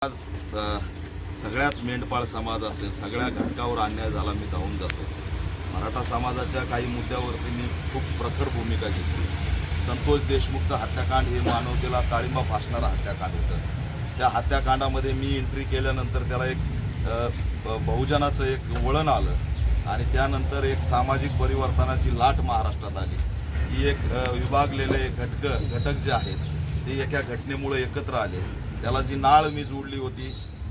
आज सगळ्याच मेंढपाळ समाज असेल, सगळ्या घटकावर अन्याय झाला मी धावून जातो. मराठा समाजाच्या काही मुद्द्यावरती मी खूप प्रखर भूमिका घेतली. संतोष देशमुखचा हत्याकांड हे मानवतेला काळिंबा फासणारा हत्याकांड होतं. त्या हत्याकांडामध्ये मी एंट्री केल्यानंतर त्याला एक बहुजनाचं एक वळण आलं आणि त्यानंतर एक सामाजिक परिवर्तनाची लाट महाराष्ट्रात आली. ही एक विभागलेले घटक जे आहेत ते एका घटनेमुळे एकत्र आले. त्याला जी नाळ मी जोडली होती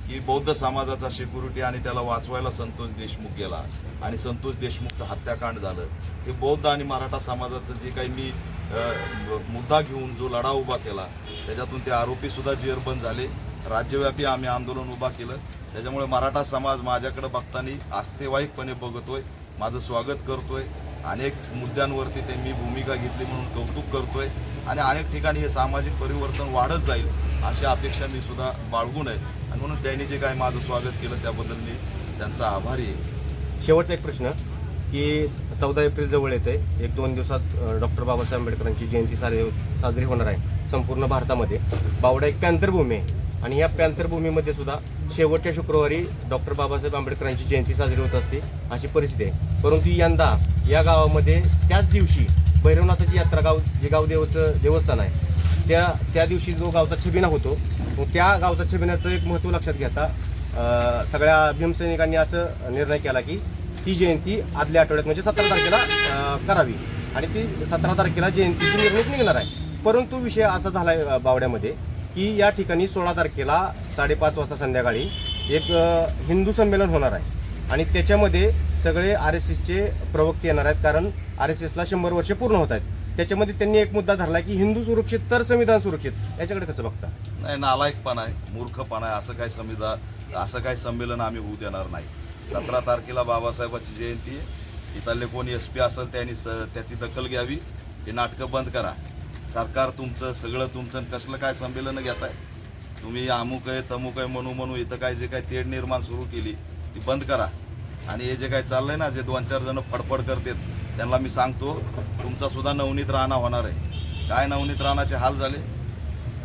की बौद्ध समाजाचा सिक्युरिटी आणि त्याला वाचवायला संतोष देशमुख गेला आणि संतोष देशमुखचं हत्याकांड झालं. हे बौद्ध आणि मराठा समाजाचं जे काही मी मुद्दा घेऊन जो लढा उभा केला त्याच्यातून ते आरोपीसुद्धा जेरबंद झाले. राज्यव्यापी आम्ही आंदोलन उभा केलं. त्याच्यामुळे मराठा समाज माझ्याकडे बघताना आस्थेवाईकपणे बघतोय, माझं स्वागत करतोय. अनेक मुद्द्यांवरती त्यांनी भूमिका घेतली म्हणून कौतुक करतोय आणि अनेक ठिकाणी हे सामाजिक परिवर्तन वाढत जाईल अशी अपेक्षा मी सुद्धा बाळगून आहे आणि म्हणून त्यांनी जे काही माझं स्वागत केलं त्याबद्दल मी त्यांचा आभारी आहे. शेवटचा एक प्रश्न की 14 एप्रिल जवळ येते. 1-2 दिवसात डॉक्टर बाबासाहेब आंबेडकरांची जयंती साजरी होणार आहे संपूर्ण भारतामध्ये. बावडा एक पॅंथरभूमी आहे आणि या पॅंथरभूमीमध्ये सुद्धा शेवटच्या शुक्रवारी डॉक्टर बाबासाहेब आंबेडकरांची जयंती साजरी होत असते अशी परिस्थिती आहे. परंतु यंदा या गावामध्ये त्याच दिवशी भैरवनाथाची यात्रा जे गावदेवचं देवस्थान आहे त्या दिवशी जो गावचा छबिना होतो त्या गावचा छबिन्याचं एक महत्त्व लक्षात घेता सगळ्या भीमसैनिकांनी असं निर्णय केला की ती जयंती आदल्या आठवड्यात म्हणजे 17 तारखेला करावी आणि ती 17 तारखेला जयंतीची मिरवणूक निघणार आहे. परंतु विषय असा झाला आहे बावड्यामध्ये की या ठिकाणी 16 तारखेला 5:30 वाजता संध्याकाळी एक हिंदू संमेलन होणार आहे आणि त्याच्यामध्ये सगळे RSSचे प्रवक्ते येणार आहेत. कारण RSSला 100 वर्ष पूर्ण होत आहेत. त्याच्यामध्ये त्यांनी एक मुद्दा धरला की हिंदू सुरक्षित तर संविधान सुरक्षित. याच्याकडे कसं बघता? नाही, नालायकपणा आहे, मूर्खपणा आहे. असं काही संमेलन आम्ही होऊ देणार नाही. 17 तारखेला बाबासाहेबांची जयंती आहे. इथले कोणी SP असेल त्यांनी त्याची दखल घ्यावी. हे नाटकं बंद करा. सरकार तुमचं सगळं तुमचं कसलं काय संमेलन घेताय तुम्ही? अमुक आहे तमुक आहे म्हणू इथं काय जे काही तेढ निर्माण सुरू केली ती बंद करा. आणि हे जे काही चाललंय ना, जे 2-4 जण फडफड करतात त्यांना मी सांगतो तुमचा सुद्धा नवनीत राणा होणार आहे. काय नवनीत राणाचे हाल झाले.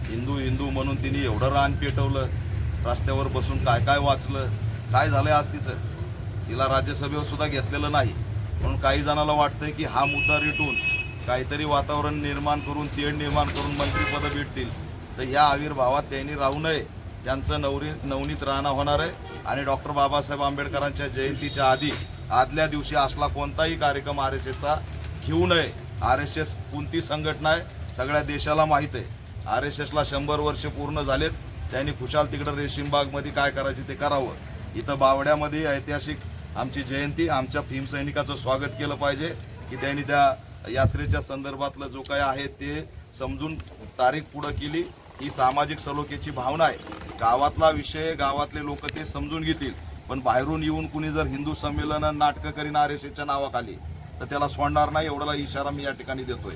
हिंदू म्हणून तिने एवढं रान पेटवलं, रस्त्यावर बसून काय वाचलं, काय झालंय आज तिला राज्यसभेवर सुद्धा घेतलेलं नाही. म्हणून काही जणांना वाटतंय की हा मुद्दा रेटून काहीतरी वातावरण निर्माण करून तेढ निर्माण करून मंत्रिपदं भेटतील. तर ह्या आविर्भावात त्यांनी राहू नये. त्यांचं नवनीत राणा होणार आहे आणि डॉक्टर बाबासाहेब आंबेडकरांच्या जयंतीच्या आदल्या दिवशी असला कोणताही कार्यक्रम RSSचा घेऊ नये. RSS कोणती संघटना आहे सगळ्या देशाला माहीत आहे. RSSला 100 वर्ष पूर्ण झालेत. त्यांनी खुशाल तिकडं रेशीमबागमध्ये काय करायचे ते करावं. इथं बावड्यामध्ये ऐतिहासिक आमची जयंती, आमच्या भीमसैनिकाचं स्वागत केलं पाहिजे की त्यांनी त्या यात्रेच्या संदर्भातलं जो काही आहे ते समजून तारीख पुढं केली. ही सामाजिक सलोख्याची भावना आहे. गावातला विषय गावातले लोक ते समजून घेतील. पण बाहेरून येऊन कुणी जर हिंदू संमेलन नाटकं करीन RSSच्या नावाखाली तर त्याला सोडणार नाही. एवढा इशारा मी या ठिकाणी देतोय.